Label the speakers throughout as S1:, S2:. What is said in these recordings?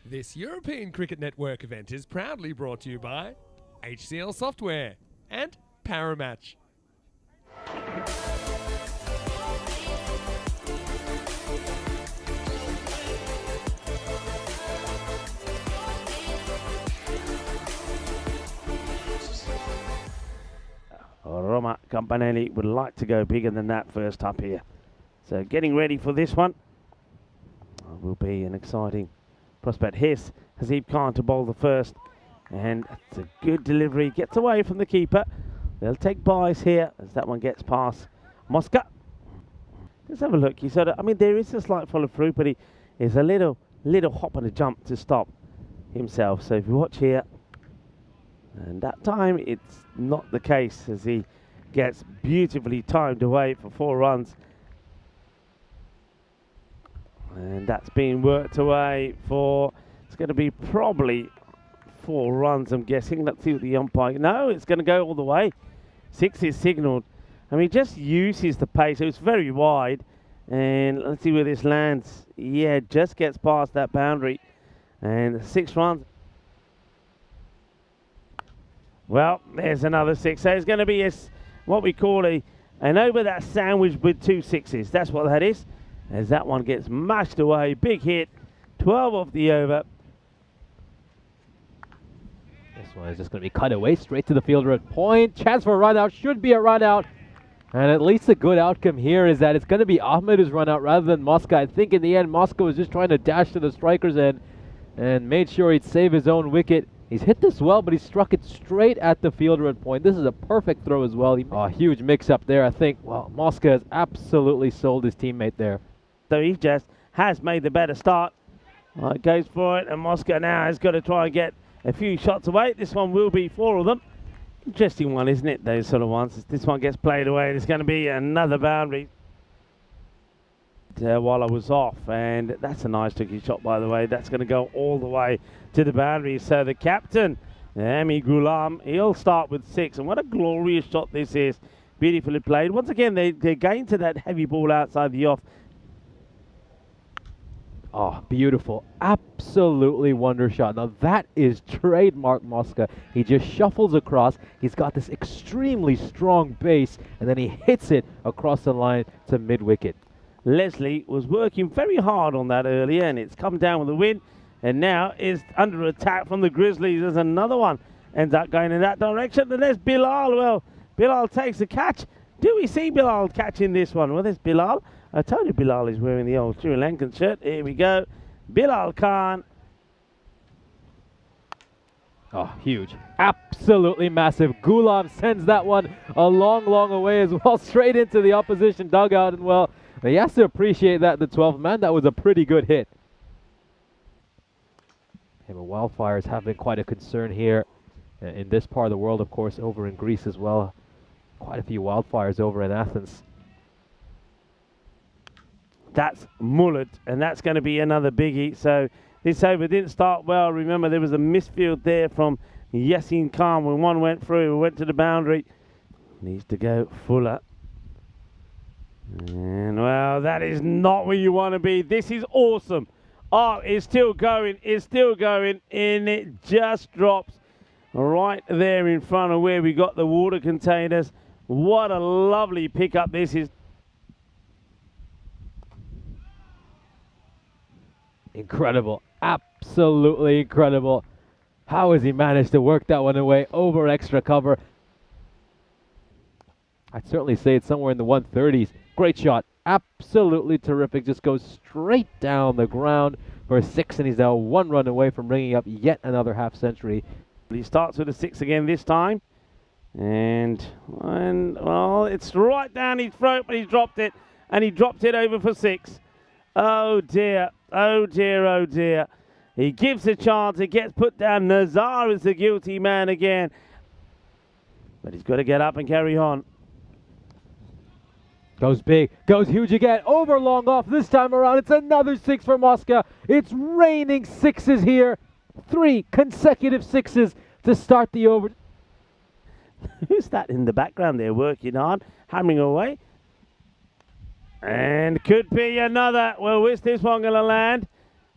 S1: This European Cricket Network event is proudly brought to you by HCL Software and Paramatch.
S2: Roma Campanelli would like to go bigger than that first up here. So getting ready for this one will be an exciting prospect. Here's Hazeeb Khan to bowl the first. And it's a good delivery. Gets away from the keeper. They'll take buys here as that one gets past Mosca. Let's have a look. He sort of, I mean, there is a slight follow through, but he is a little hop and a jump to stop himself. So if you watch here, and that time it's not the case as he gets beautifully timed away for 4 runs. And that's being worked away for, it's going to be probably 4 runs, I'm guessing. Let's see what the umpire, no, it's going to go all the way. 6 is signalled. I mean, just uses the pace. So it's very wide. And let's see where this lands. Yeah, just gets past that boundary. And 6 runs. Well, there's another 6. So it's going to be what we call an over that sandwich with 2 6s. That's what that is. As that one gets mashed away. Big hit. 12 off the over.
S3: This one is just going to be cut away straight to the fielder at point. Chance for a run out. Should be a run out. And at least the good outcome here is that it's going to be Ahmed who's run out rather than Mosca. I think in the end, Mosca was just trying to dash to the striker's end and made sure he'd save his own wicket. He's hit this well, but he struck it straight at the fielder at point. This is a perfect throw as well. A huge mix-up there, I think. Well, Mosca has absolutely sold his teammate there.
S2: So he just has made the better start. Goes for it, and Mosca now has got to try and get a few shots away. This one will be 4 of them. Interesting one, isn't it, those sort of ones? This one gets played away, and it's going to be another boundary. While I was off, and that's a nice tricky shot, by the way. That's going to go all the way to the boundary. So the captain, Ami Ghulam, he'll start with 6, and what a glorious shot this is. Beautifully played. Once again, they gain to that heavy ball outside the off.
S3: Oh, beautiful. Absolutely wonder shot. Now that is trademark Mosca. He just shuffles across. He's got this extremely strong base, and then he hits it across the line to mid-wicket.
S2: Leslie was working very hard on that earlier, and it's come down with the wind, and now is under attack from the Grizzlies. There's another one. Ends up going in that direction, and there's Bilal. Well, Bilal takes the catch. Do we see Bilal catching this one? Well, there's Bilal. I told you Bilal is wearing the old Sri Lankan shirt. Here we go. Bilal Khan.
S3: Oh, huge. Absolutely massive. Ghulam sends that one a long away as well, straight into the opposition dugout. And, well, he has to appreciate that, the 12th man. That was a pretty good hit. Yeah, but wildfires have been quite a concern here in this part of the world, of course, over in Greece as well. Quite a few wildfires over in Athens.
S2: That's Mullet, and that's going to be another biggie. So this over didn't start well. Remember, there was a misfield there from Yasin Khan when one went through, went to the boundary. Needs to go Fuller. And, well, that is not where you want to be. This is awesome. Oh, it's still going, and it just drops right there in front of where we got the water containers. What a lovely pickup this is.
S3: Incredible. Absolutely incredible. How has he managed to work that one away over extra cover? I'd certainly say it's somewhere in the 130s. Great shot. Absolutely terrific. Just goes straight down the ground for a 6, and he's now 1 run away from bringing up yet another half century.
S2: He starts with a 6 again this time. And well, it's right down his throat, but he's dropped it. And he dropped it over for 6. Oh dear, oh dear, oh dear. He gives a chance, it gets put down. Nazar is the guilty man again. But he's got to get up and carry on.
S3: Goes big, goes huge again, over long off this time around. It's another 6 for Mosca. It's raining 6s here. 3 consecutive 6s to start the over.
S2: Who's that in the background there working hard, hammering away? And could be another. Well, where's this one going to land?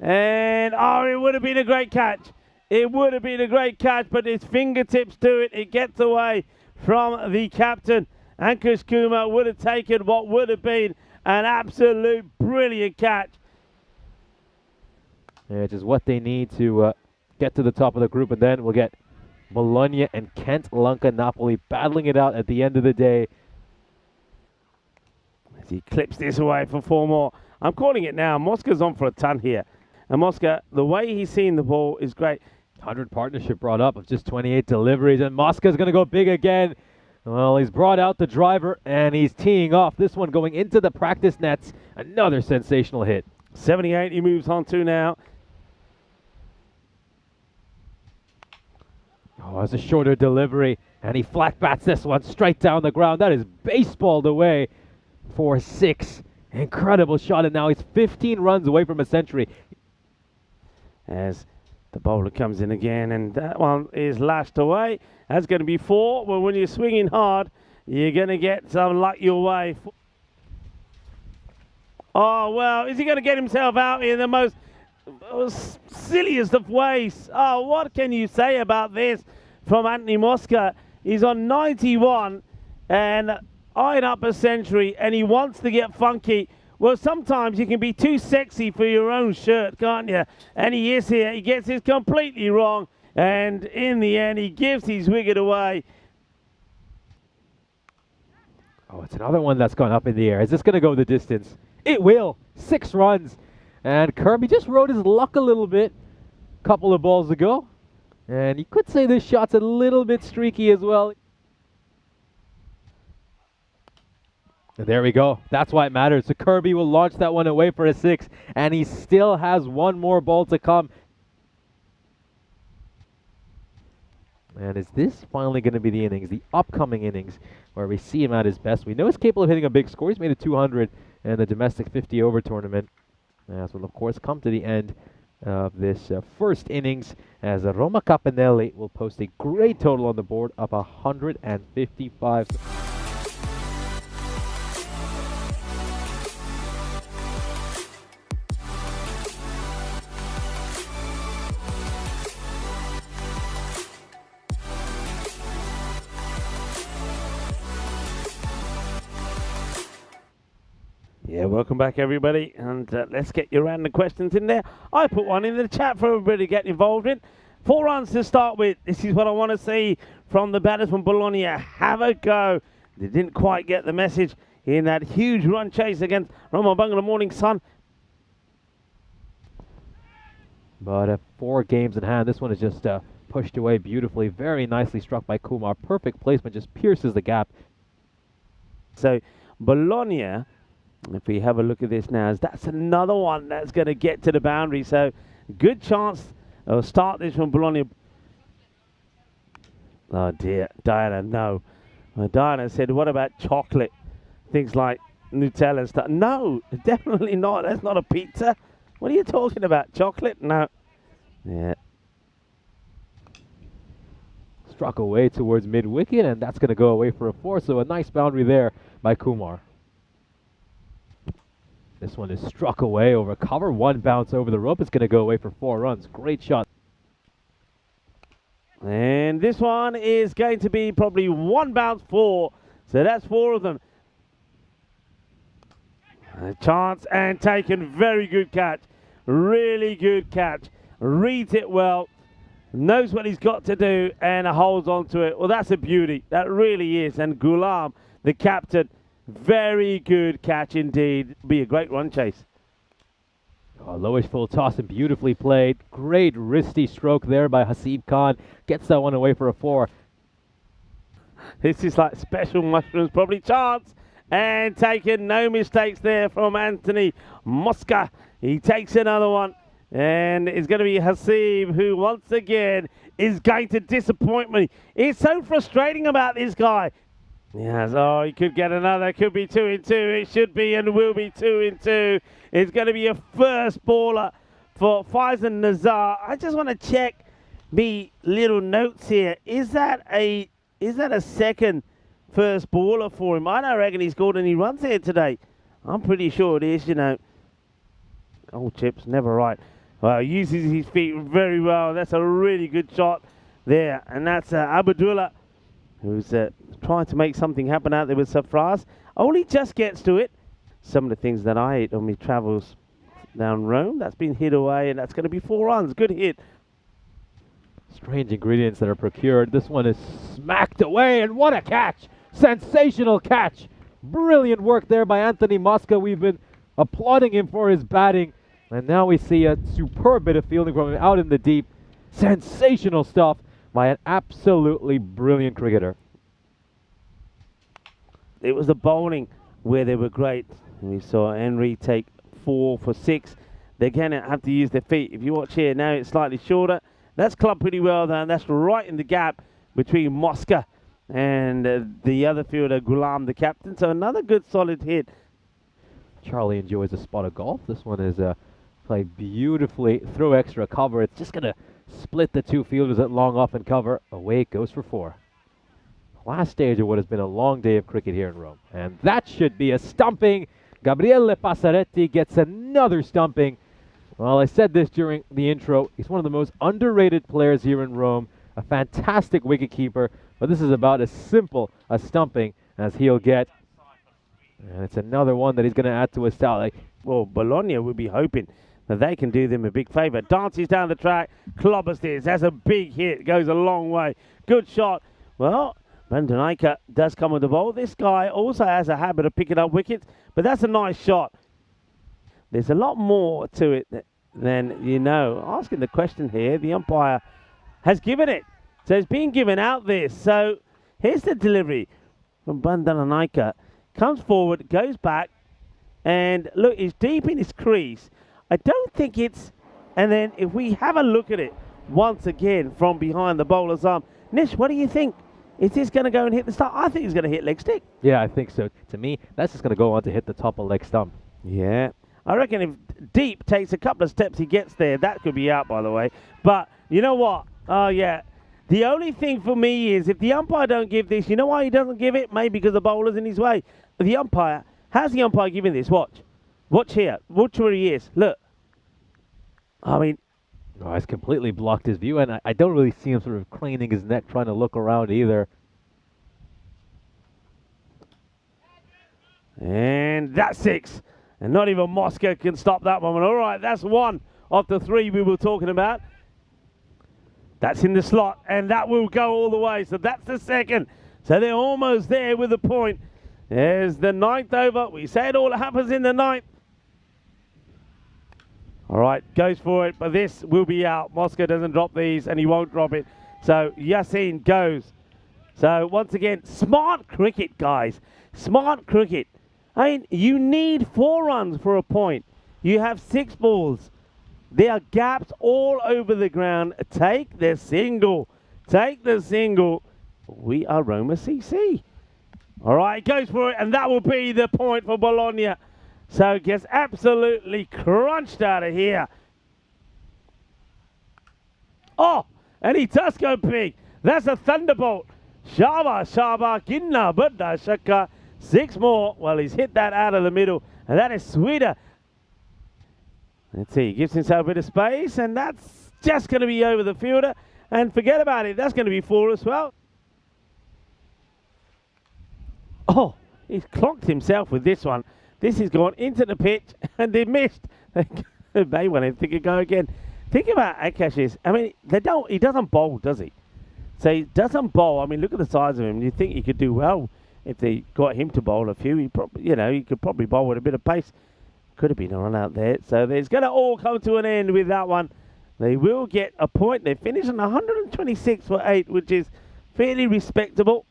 S2: And, oh, it would have been a great catch. It would have been a great catch, but his fingertips do it. It gets away from the captain. Ankush Kumar would have taken what would have been an absolute brilliant catch.
S3: Yeah, which is what they need to get to the top of the group, and then we'll get Bologna and Kent Lanka Napoli battling it out at the end of the day.
S2: As he clips this away for 4 more. I'm calling it now. Mosca's on for a ton here. And Mosca, the way he's seeing the ball is great.
S3: 100 partnership brought up of just 28 deliveries, and Mosca's going to go big again. Well, he's brought out the driver, and he's teeing off. This one going into the practice nets. Another sensational hit.
S2: 78 he moves on to now.
S3: Oh, it's a shorter delivery, and he flat bats this one straight down the ground. That is baseballed away for 6. Incredible shot, and now he's 15 runs away from a century.
S2: As the bowler comes in again, and that one is lashed away. That's going to be 4. Well, when you're swinging hard, you're going to get some luck your way. Oh, well, is he going to get himself out in the most silliest of ways? Oh, what can you say about this from Anthony Mosca? He's on 91 and eyeing up a century, and he wants to get funky. Well, sometimes you can be too sexy for your own shirt, can't you? And he is here. He gets this completely wrong. And in the end, he gives his wicket away.
S3: Oh, it's another one that's gone up in the air. Is this going to go the distance? It will. 6 runs. And Kirby just rode his luck a little bit a couple of balls ago. And you could say this shot's a little bit streaky as well. And there we go. That's why it matters. So Kirby will launch that one away for a 6. And he still has 1 more ball to come. And is this finally going to be the innings, the upcoming innings, where we see him at his best? We know he's capable of hitting a big score. He's made a 200 in the domestic 50-over tournament. As we'll, of course, come to the end of this first innings, as Roma Capannelli will post a great total on the board of 155.
S2: Yeah, welcome back, everybody, and let's get your random questions in there. I put one in the chat for everybody to get involved in. 4 runs to start with. This is what I want to see from the batters from Bologna. Have a go. They didn't quite get the message in that huge run chase against Roma Bangla Morning Sun.
S3: But 4 games in hand. This one is just pushed away beautifully. Very nicely struck by Kumar. Perfect placement, just pierces the gap.
S2: So Bologna, if we have a look at this now, that's another one that's going to get to the boundary. So good chance of start this from Bologna. Oh dear, Diana, no. Diana said, what about chocolate? Things like Nutella and stuff. No, definitely not. That's not a pizza. What are you talking about? Chocolate? No. Yeah.
S3: Struck away towards mid-wicket, and that's going to go away for a 4. So a nice boundary there by Kumar. This one is struck away over cover. 1 bounce over the rope. It's going to go away for 4 runs. Great shot.
S2: And this one is going to be probably 1 bounce 4. So that's 4 of them. A chance and taken. Very good catch. Really good catch. Reads it well. Knows what he's got to do and holds on to it. Well, that's a beauty. That really is. And Ghulam, the captain, very good catch indeed. Be a great run chase.
S3: Oh, lowish full toss and beautifully played. Great wristy stroke there by Hasib Khan. Gets that one away for a 4.
S2: This is like special mushrooms. Probably chance. And taken. No mistakes there from Anthony Mosca. He takes another one. And it's going to be Hasib, who once again is going to disappoint me. It's so frustrating about this guy. Yes, oh, he could get another. Could be 2 in 2. It should be and will be 2 in 2. It's going to be a first baller for Faizan Nazar. I just want to check me little notes here. Is that a second first baller for him? I don't reckon he scored any runs here today. I'm pretty sure it is, you know. Old chips, never right. Well, uses his feet very well. That's a really good shot there. And that's Abdullah, who's trying to make something happen out there with Safraz. Only just gets to it. Some of the things that I ate on my travels down Rome, that's been hit away, and that's going to be 4 runs. Good hit.
S3: Strange ingredients that are procured. This one is smacked away, and what a catch! Sensational catch! Brilliant work there by Anthony Mosca. We've been applauding him for his batting, and now we see a superb bit of fielding from him out in the deep. Sensational stuff by an absolutely brilliant cricketer.
S2: It was the bowling where they were great. We saw Henry take 4 for 6. They're going to have to use their feet. If you watch here, now it's slightly shorter. That's clubbed pretty well there, and that's right in the gap between Mosca and the other fielder, Ghulam, the captain. So another good solid hit.
S3: Charlie enjoys a spot of golf. This one is played beautifully through extra cover. It's just going to split the 2 fielders at long off and cover. Away it goes for 4. Last stage of what has been a long day of cricket here in Rome. And that should be a stumping. Gabriele Passaretti gets another stumping. Well, I said this during the intro. He's one of the most underrated players here in Rome. A fantastic wicketkeeper. But this is about as simple a stumping as he'll get. And it's another one that he's going to add to his tally.
S2: Well, Bologna will be hoping that they can do them a big favour. Dances down the track. Clobbers this. That's a big hit. Goes a long way. Good shot. Well, Brendan Iker does come with the ball. This guy also has a habit of picking up wickets. But that's a nice shot. There's a lot more to it than you know. Asking the question here, the umpire has given it. So it's being given out there. So here's the delivery from Brendan Iker. Comes forward, goes back, and look, he's deep in his crease. I don't think it's... And then if we have a look at it once again from behind the bowler's arm. Nish, what do you think? Is this going to go and hit the stump? I think he's going to hit leg stick.
S3: Yeah, I think so. To me, that's just going to go on to hit the top of leg stump.
S2: Yeah. I reckon if Deep takes a couple of steps, he gets there. That could be out, by the way. But you know what? Oh, yeah. The only thing for me is if the umpire don't give this, you know why he doesn't give it? Maybe because the bowler's in his way. The umpire, how's the umpire giving this? Watch. Watch here. Watch where he is. Look. I mean...
S3: Oh, he's completely blocked his view, and I don't really see him sort of craning his neck trying to look around either.
S2: And that's 6. And not even Mosca can stop that one. All right, that's 1 of the 3 we were talking about. That's in the slot, and that will go all the way. So that's the 2nd. So they're almost there with the point. There's the 9th over. We said all that happens in the 9th. All right, goes for it, but this will be out. Mosca doesn't drop these, and he won't drop it. So Yassin goes. So once again, smart cricket, guys. Smart cricket. I mean, you need 4 runs for a point. You have 6 balls. There are gaps all over the ground. Take the single. Take the single. We are Roma CC. All right, goes for it, and that will be the point for Bologna. So gets absolutely crunched out of here. Oh, and he does go big. That's a thunderbolt. Shaba, Ginna, Buddha, Shaka. 6 more. Well, he's hit that out of the middle, and that is sweeter. Let's see, he gives himself a bit of space, and that's just going to be over the fielder. And forget about it, that's going to be 4 as well. Oh, he's clocked himself with this one. This has gone into the pitch, and they missed. They may want to think of go again. Think about Akash's. I mean, he doesn't bowl, does he? So he doesn't bowl. I mean, look at the size of him. You think he could do well if they got him to bowl a few. He probably, he could probably bowl with a bit of pace. Could have been a run out there. So it's going to all come to an end with that one. They will get a point. They finish on 126 for 8, which is fairly respectable.